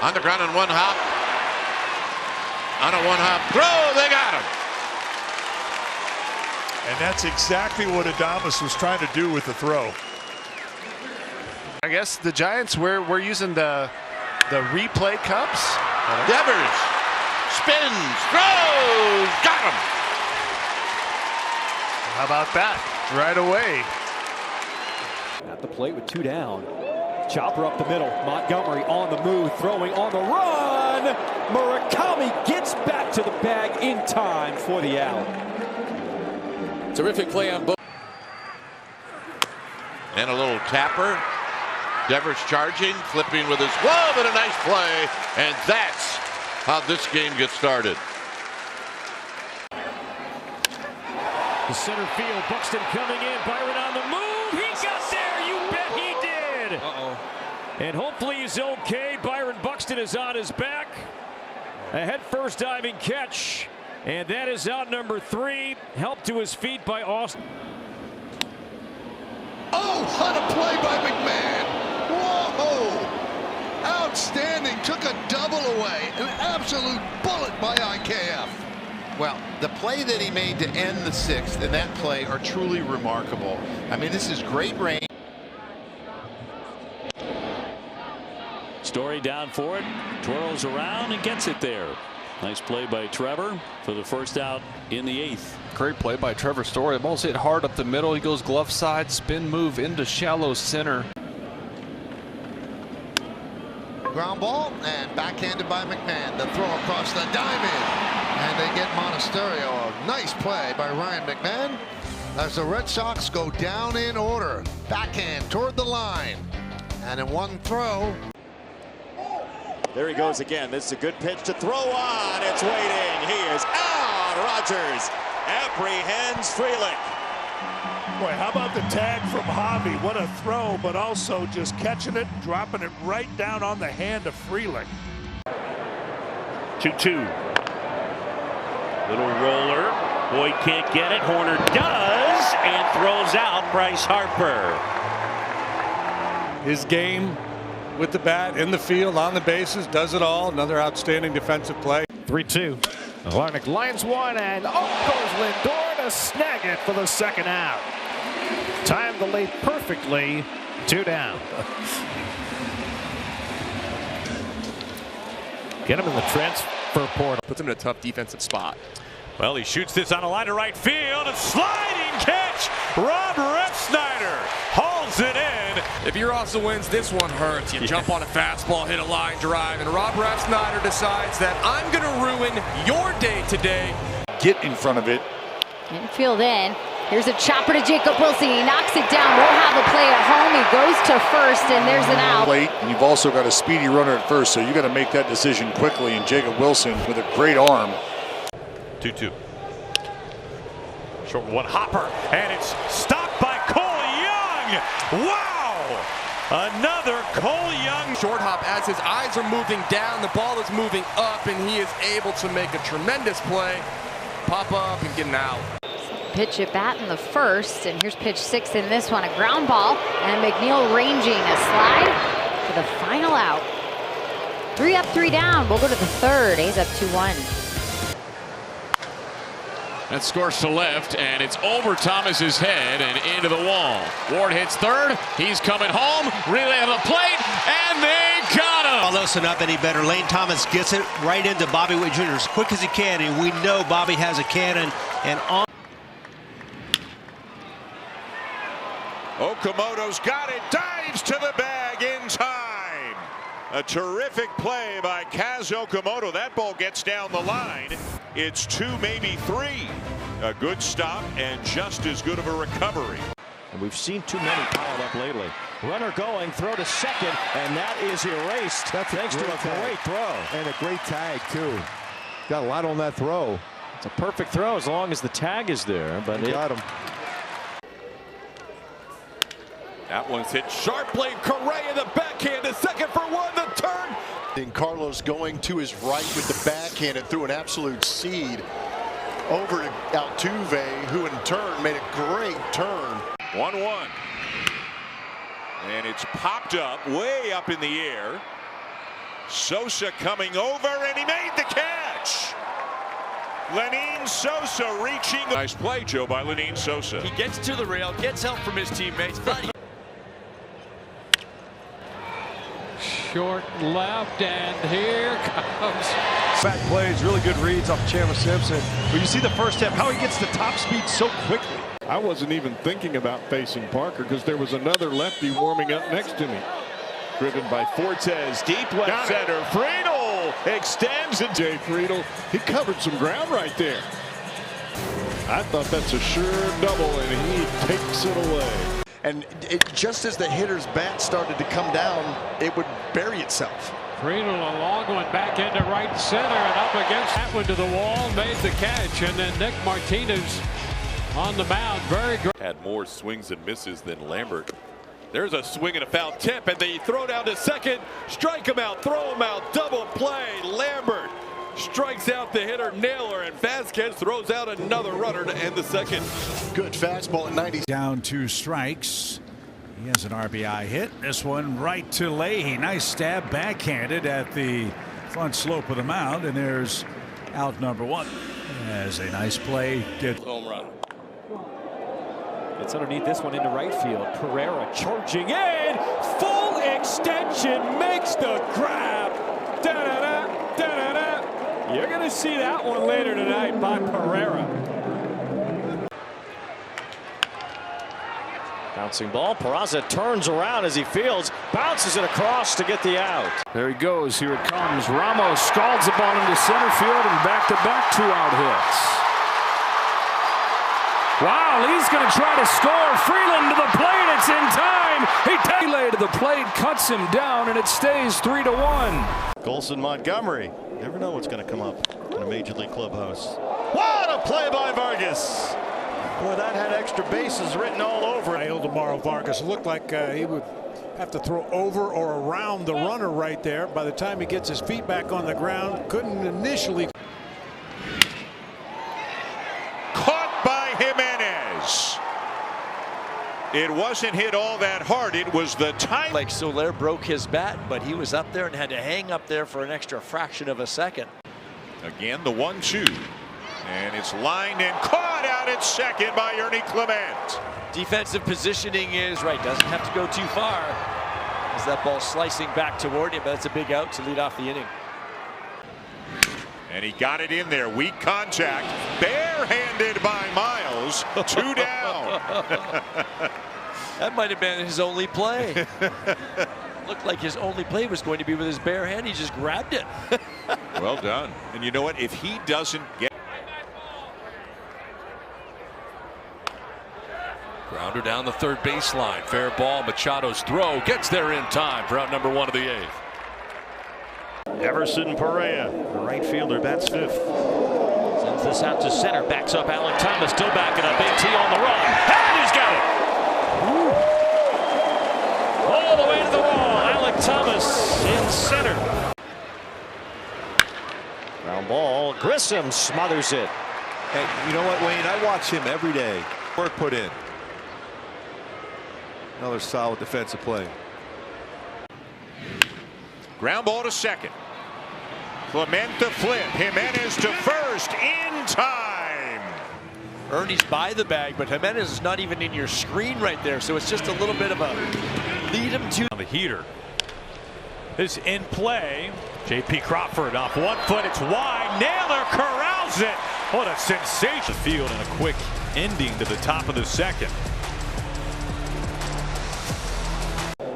on the ground on one hop. On a one-hop throw, they got him. And that's exactly what Adames was trying to do with the throw. I guess the Giants, we're using the replay cups. Devers spins, throws, got him. How about that? Right away. At the plate with 2 down. Chopper up the middle. Montgomery on the move, throwing on the run. Murakami gets back to the bag in time for the out. Terrific play on both. And a little tapper. Devers charging, flipping with his glove, and a nice play. And that's how this game gets started. The center field, Buxton coming in, Byron on the move. He got there, you bet he did. And hopefully he's okay. Byron Buxton is on his back. A head-first diving catch. And that is out number 3. Helped to his feet by Austin. Oh, what a play by McMahon. Whoa! Outstanding. Took a double away. An absolute bullet by IKF. Well, the play that he made to end the 6th and that play are truly remarkable. I mean, this is great range. Story down for it, twirls around and gets it there. Nice play by Trevor for the first out in the 8th. Great play by Trevor Story. The ball's hit hard up the middle. He goes glove side, spin move into shallow center. Ground ball and backhanded by McMahon. The throw across the diamond. And they get Monasterio. A nice play by Ryan McMahon as the Red Sox go down in order. Backhand toward the line. And in one throw. There he goes again. This is a good pitch to throw on. It's waiting. He is out. Rogers apprehends Frelick. Boy, how about the tag from Javi? What a throw, but also just catching it, dropping it right down on the hand of Frelick. 2-2. Little roller. Boyd can't get it. Horner does and throws out Bryce Harper. His game with the bat, in the field, on the bases, does it all. Another outstanding defensive play. 3-2. Larnach lines one and up goes Lindor to snag it for the second out. Timed the lead perfectly. 2 down. Get him in the transfer portal. Puts him in a tough defensive spot. Well, he shoots this on a line to right field. A sliding catch. Rob Refsnyder hauls it in. If he also wins, this one hurts. You jump on a fastball, hit a line drive, and Rob Refsnyder decides that I'm going to ruin your day today. Get in front of it. Infield in. Here's a chopper to Jacob Wilson. He knocks it down. Won't have a play at home. He goes to first, and there's an out. Late, and you've also got a speedy runner at first, so you got to make that decision quickly. And Jacob Wilson with a great arm. 2-2. Short one, Hopper, and it's stopped by Cole Young. Wow! Another Cole Young. Short hop as his eyes are moving down, the ball is moving up, and he is able to make a tremendous play. Pop up and get an out. Pitch at bat in the first, and here's pitch 6 in this one. A ground ball, and McNeil ranging a slide for the final out. 3 up, 3 down. We'll go to the third. A's up 2-1. That scores to left, and it's over Thomas's head and into the wall. Ward hits third. He's coming home. Relay on the plate, and they got him. Well, listen up any better. Lane Thomas gets it right into Bobby Witt Jr. as quick as he can, and we know Bobby has a cannon. And on. Okamoto's got it. Dives to the bag in time. A terrific play by Kaz Okamoto. That ball gets down the line. It's 2, maybe 3. A good stop and just as good of a recovery. And we've seen too many piled up lately. Runner going, throw to second, and that is erased. That's thanks to a great throw. And a great tag, too. Got a lot on that throw. It's a perfect throw as long as the tag is there. But it got him. That one's hit sharp play. Correa the backhand to second for one. The turn. And Carlos going to his right with the backhand and threw an absolute seed over to Altuve, who in turn made a great turn. 1-1. And it's popped up way up in the air. Sosa coming over, and he made the catch. Lenyn Sosa reaching. Nice play, Joe, by Lenyn Sosa. He gets to the rail, gets help from his teammates. Short left, and here comes. Back plays, really good reads off Chandler Simpson. But you see the first step, how he gets the top speed so quickly. I wasn't even thinking about facing Parker because there was another lefty warming up next to me. Driven by Fortes, deep left center. Friedel extends it. Jay Friedel, he covered some ground right there. I thought that's a sure double, and he takes it away. And just as the hitter's bat started to come down, it would bury itself. Friedel, a long one back into right center and up against that one to the wall, made the catch, and then Nick Martinez on the mound. Very good. Had more swings and misses than Lambert. There's a swing and a foul tip, and they throw down to second. Strike him out, throw him out, double play. Lambert strikes out the hitter Naylor, and Vasquez throws out another runner to end the second. Good fastball at 90. Down 2 strikes. He has an RBI hit. This one right to Leahy. Nice stab backhanded at the front slope of the mound, and there's out number 1. As a nice play. Get home run. It's underneath this one into right field. Pereira charging in. Full extension, makes the grab. Da-da-da, da-da-da. You're going to see that one later tonight by Pereira. Bouncing ball. Peraza turns around as he fields, bounces it across to get the out. There he goes. Here it comes. Ramos scalds the ball into center field and back-to-back two-out hits. Wow, he's going to try to score. Freeland to the plate. It's in time. He laid to the plate, cuts him down, and it stays 3-1. Golson Montgomery. Never know what's going to come up in a major league clubhouse. What a play by Vargas. Boy, that had extra bases written all over it. Ildemaro Vargas looked like he would have to throw over or around the runner right there. By the time he gets his feet back on the ground, couldn't initially. Caught by Jimenez. It wasn't hit all that hard. It was the time. Like Soler broke his bat, but he was up there and had to hang up there for an extra fraction of a second. Again, the 1-2. And it's lined and caught out at second by Ernie Clement. Defensive positioning is right. Doesn't have to go too far as that ball slicing back toward him, but it's a big out to lead off the inning. And he got it in there. Weak contact. Barehanded by Miles. 2 down. That might have been his only play. Looked like his only play was going to be with his bare hand. He just grabbed it. Well done. And you know what? If he doesn't get. Grounder down the third baseline. Fair ball. Machado's throw gets there in time for out number 1 of the 8th. Everson Pereira, the right fielder, bats 5th. Sends this out to center. Backs up Alec Thomas, still backing up. AT on the run. And he's got it. All the way to the wall. Alec Thomas in center. Ground ball. Grissom smothers it. Hey, you know what, Wayne? I watch him every day. Work put in. Another solid defensive play. Ground ball to second. Clement to flip. Jimenez to first in time. Ernie's by the bag, but Jimenez is not even in your screen right there, so it's just a little bit of a lead him to. The heater is in play. J.P. Crawford off 1 foot. It's wide. Naylor corrals it. What a sensation. Field and a quick ending to the top of the second.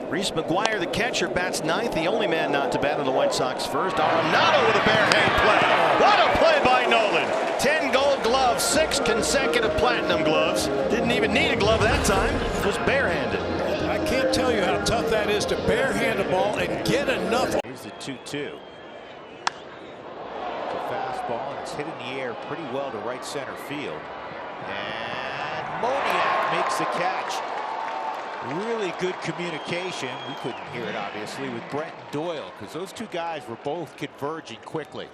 Reese McGuire, the catcher, bats 9th, the only man not to bat on the White Sox first. Arenado with a bare hand play. What a play by Nolan. 10 gold gloves, 6 consecutive platinum gloves. Didn't even need a glove that time. Was barehanded. I can't tell you how tough that is to barehand a ball and get enough. Here's the 2-2. It's a fastball, and it's hit in the air pretty well to right center field. And Moniak makes the catch. Really good communication. We couldn't hear it, obviously, with Brent and Doyle, because those two guys were both converging quickly.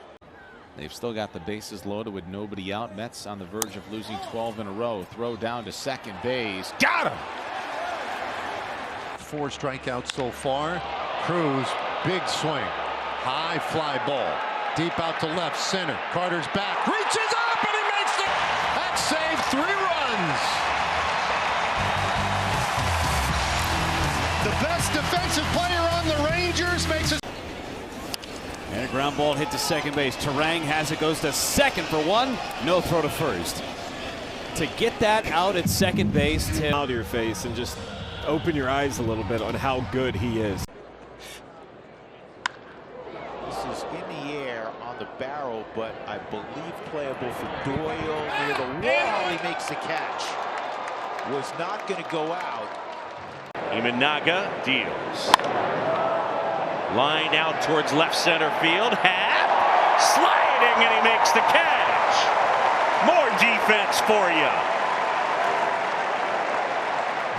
They've still got the bases loaded with nobody out. Mets on the verge of losing 12 in a row. Throw down to second base. Got him! 4 strikeouts so far. Cruz, big swing. High fly ball. Deep out to left center. Carter's back. Reaches up and he makes the. That saved 3 runs. The best defensive player on the Rangers makes it. And a ground ball hit to second base. Terang has it, goes to second for 1. No throw to first. To get that out at second base, Tim. Out of your face and just open your eyes a little bit on how good he is. This is in the air on the barrel, but I believe playable for Doyle near the wall. He makes the catch. Was not going to go out. Imanaga deals. Line out towards left center field. Happ sliding, and he makes the catch. More defense for you.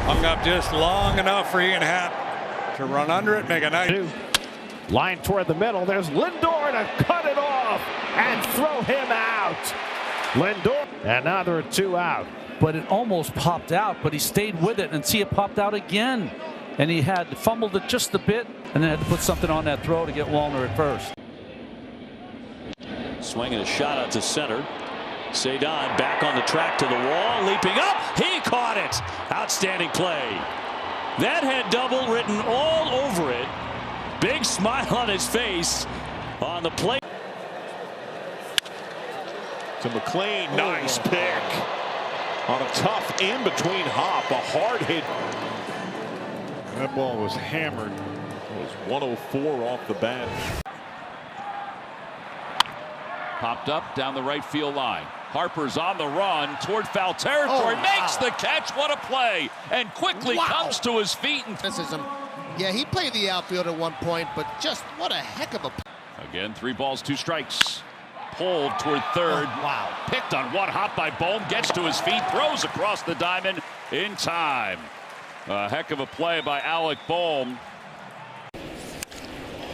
Hung up just long enough for Ian Happ to run under it, make a nice. Line toward the middle. There's Lindor to cut it off and throw him out. Lindor. And now there are 2 out. But it almost popped out, but he stayed with it, and see it popped out again. And he had fumbled it just a bit and then had to put something on that throw to get Wallner at first. Swinging a shot out to center. Cedon back on the track to the wall, leaping up. He caught it. Outstanding play. That had double written all over it. Big smile on his face on the plate. To McLean, nice pick. On a tough in-between hop, a hard hit. That ball was hammered. It was 104 off the bat. Popped up down the right field line. Harper's on the run toward foul territory. Makes the catch. What a play. And quickly comes to his feet. And yeah, he played the outfield at one point, but just what a heck of a. Again, 3 balls, 2 strikes. Pulled toward third. Wow. Picked on one hop by Bohm. Gets to his feet. Throws across the diamond in time. A heck of a play by Alec Bohm.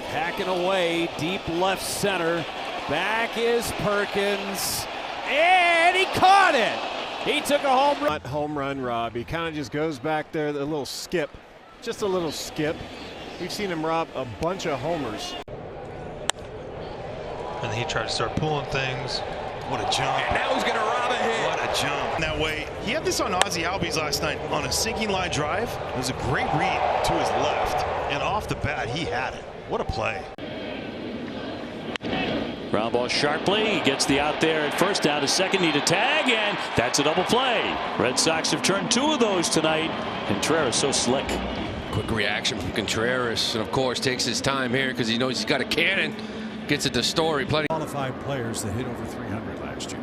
Hacking away, deep left center. Back is Perkins. And he caught it. He took a home run. Not home run, Rob. He kind of just goes back there, a little skip. Just a little skip. We've seen him rob a bunch of homers. And he tried to start pulling things. What a jump. And now he's going to rob a hit. What a jump. That way, he had this on Ozzie Albies last night on a sinking line drive. It was a great read to his left. And off the bat, he had it. What a play. Ground ball sharply. He gets the out there at first, down to second. Need a tag, and that's a double play. Red Sox have turned 2 of those tonight. Contreras so slick. Quick reaction from Contreras, and of course takes his time here because he knows he's got a cannon. Gets it to Story. Plenty qualified players that hit over 300 last year.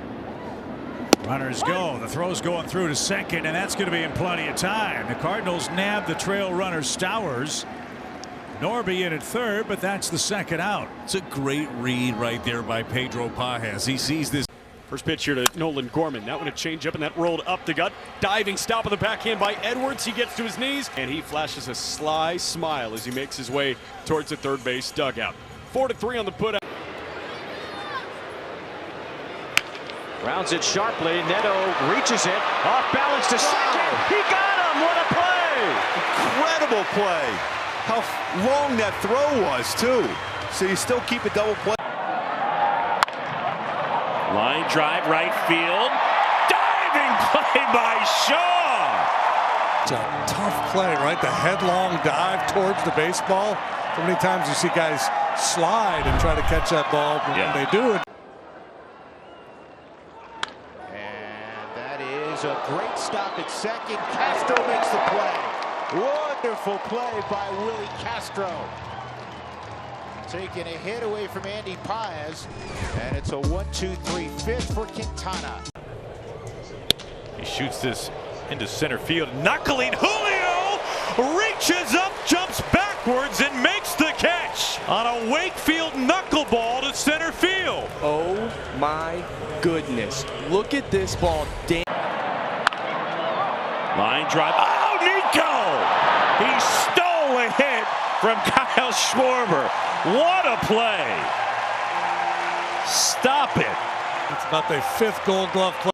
Runners go. The throw's going through to second, and that's going to be in plenty of time. The Cardinals nab the trail runner Stowers. Norby in at third, but that's the second out. It's a great read right there by Pedro Pajes. He sees this. First pitch here to Nolan Gorman. That one a changeup, and that rolled up the gut. Diving stop on the backhand by Edwards. He gets to his knees, and he flashes a sly smile as he makes his way towards the third base dugout. 4-3 on the putout. Rounds it sharply. Neto reaches it. Off balance to second. He got him. What a play. Incredible play. How long that throw was, too. So you still keep a double play. Line drive right field. Diving play by Shaw. It's a tough play, right? The headlong dive towards the baseball. So many times you see guys slide and try to catch that ball, but when they do it. And that is a great stop at second. Castro makes the play. Wonderful play by Willie Castro. Taking a hit away from Andy Paez. And it's a 1-2-3 fifth for Quintana. He shoots this into center field. Knuckling Julio reaches up, jumps backwards, and makes the catch on a Wakefield knuckleball to center field. Oh my goodness. Look at this ball. Line drive. Oh, Nico! He stole a hit from Kyle Schwarber. What a play. Stop it. It's about their 5th Gold Glove play.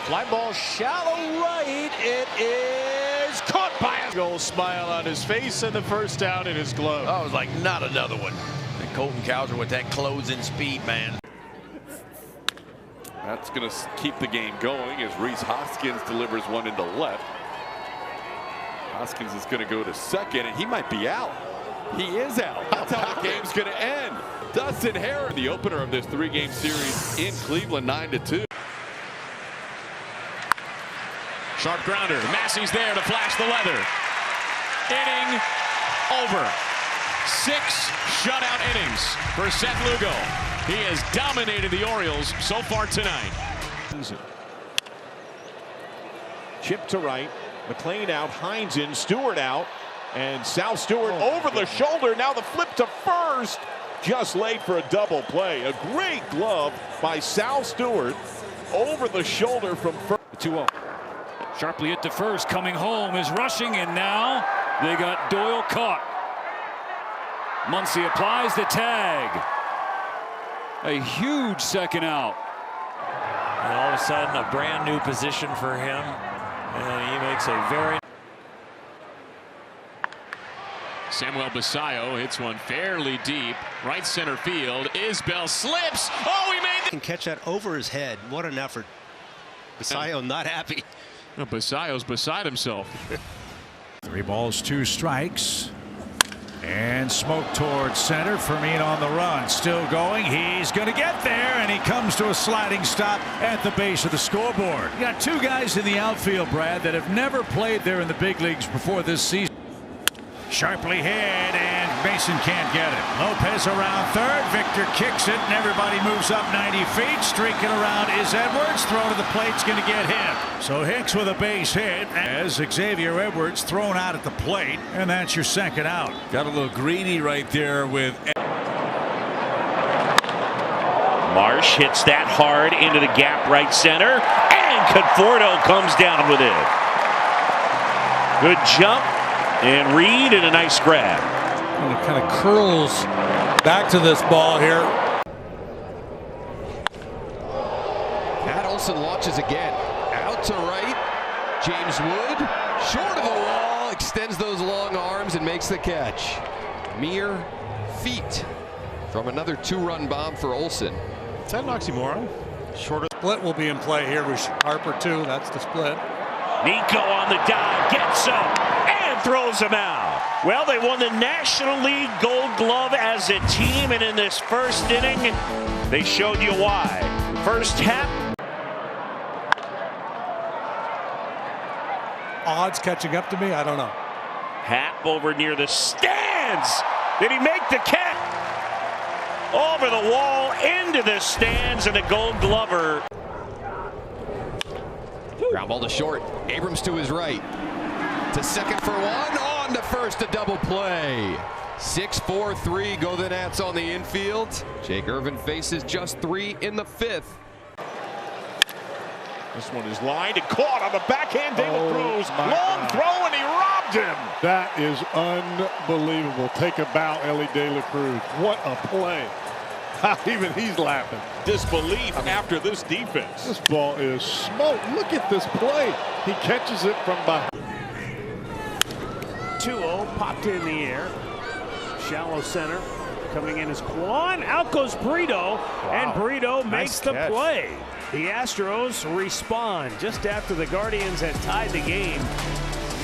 Fly ball shallow right. It is caught by a goal. Smile on his face and the first out in his glove. I was like, not another one. And Colton Cowser with that closing speed, man. That's going to keep the game going as Rhys Hoskins delivers one into left. Hoskins is going to go to second, and he might be out. He is out. That's how the game's going to end. Dustin Harris, the opener of this 3-game series in Cleveland, 9-2. Sharp grounder. Massey's there to flash the leather. Inning over. 6 shutout innings for Seth Lugo. He has dominated the Orioles so far tonight. Chip to right. McLean out. Hines in. Stewart out. And Sal Stewart over the shoulder. Now the flip to first. Just late for a double play. A great glove by Sal Stewart over the shoulder from first. 2-0. Sharply hit to first. Coming home is rushing, and now they got Doyle caught. Muncy applies the tag. A huge second out. And all of a sudden, a brand new position for him. And he makes a very... Samuel Basayo hits one fairly deep. Right center field. Isbell slips. Oh, he made Can catch that over his head. What an effort. Basayo not happy. Basayo's beside himself. 3 balls, 2 strikes. And smoke towards center. Fermin on the run. Still going. He's going to get there. And he comes to a sliding stop at the base of the scoreboard. You got 2 guys in the outfield, Brad, that have never played there in the big leagues before this season. Sharply hit, and Mason can't get it. Lopez around third. Victor kicks it, and everybody moves up 90 feet. Streaking around is Edwards. Throw to the plate's going to get him. So Hicks with a base hit as Xavier Edwards thrown out at the plate, and that's your second out. Got a little greedy right there with. Marsh hits that hard into the gap right center, and Conforto comes down with it. Good jump. And Reed in a nice grab. And it kind of curls back to this ball here. Matt Olson launches again. Out to right. James Wood, short of the wall, extends those long arms and makes the catch. Mere feet from another 2-run bomb for Olson. Is that an oxymoron? Shorter split will be in play here with Harper too. That's the split. Nico on the dive, gets him, and throws him out. Well, they won the National League Gold Glove as a team, and in this first inning, they showed you why. First half. Odds catching up to me? I don't know. Happ over near the stands. Did he make the catch? Over the wall, into the stands, and a Gold Glover. Ground ball to short. Abrams to his right. To second for 1. On to first, a double play. 6-4-3 go the Nats on the infield. Jake Irvin faces just 3 in the 5th. This one is lined and caught on the backhand. De La Cruz. Long throw, and he robbed him. That is unbelievable. Take a bow, Ellie De La Cruz. What a play. Even he's laughing. Disbelief after this defense. This ball is smoke. Look at this play. He catches it from behind. 2-0 popped in the air. Shallow center. Coming in is Kwan. Out goes Brito. Wow. And Brito makes the play. The Astros respond just after the Guardians had tied the game.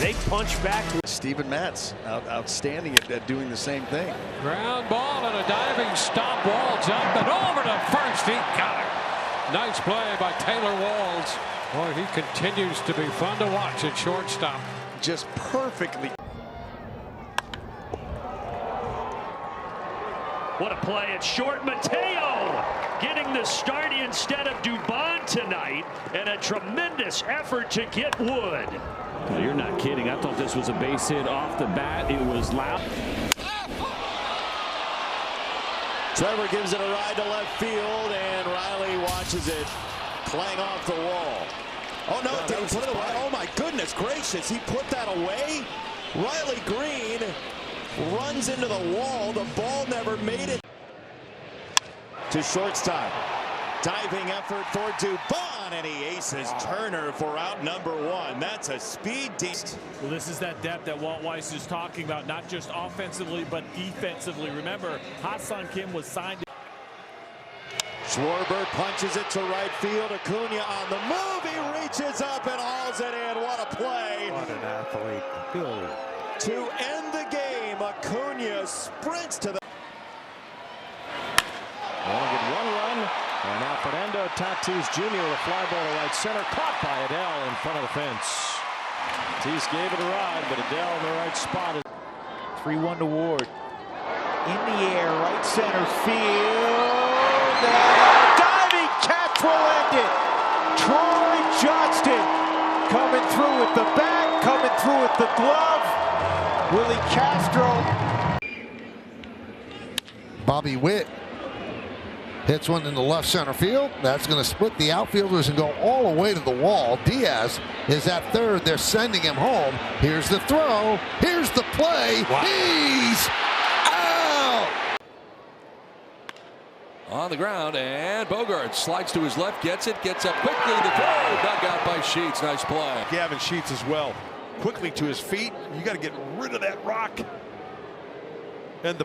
They punch back. Steven Matz outstanding at doing the same thing. Ground ball and a diving stop. Wall jump and over to first. He got it. Nice play by Taylor Walls. Boy, he continues to be fun to watch at shortstop. Just perfectly. What a play at short. Mateo getting the start instead of Dubon tonight, and a tremendous effort to get Wood. No, you're not kidding. I thought this was a base hit off the bat. It was loud. Trevor gives it a ride to left field, and Riley watches it clang off the wall. Oh no, didn't put it away. Oh my goodness gracious, he put that away. Riley Green runs into the wall. The ball never made it to shortstop. Diving effort for Dubon, and he aces Turner for out number 1. That's a speed beast. Well, this is that depth that Walt Weiss is talking about, not just offensively, but defensively. Remember, Ha-Seong Kim was signed. Schwarber punches it to right field. Acuna on the move. He reaches up and hauls it in. What a play. What an athlete. Billy. To end the game, Acuna sprints to the. Only get 1 run. And now Fernando Tatis Jr. with a fly ball to right center. Caught by Adele in front of the fence. Tatis gave it a ride, but Adele in the right spot. 3-1 to Ward. In the air, right center field. And diving catch will end it. Troy Johnston coming through with the bat, coming through with the glove. Willie Castro. Bobby Witt hits one in the left center field. That's going to split the outfielders and go all the way to the wall. Diaz is at third. They're sending him home. Here's the throw. Here's the play. Wow. He's out. On the ground, and Bogart slides to his left, gets it, gets up quickly. The throw dug out by Sheets. Nice play. Gavin Sheets as well. Quickly to his feet. You got to get rid of that rock. And the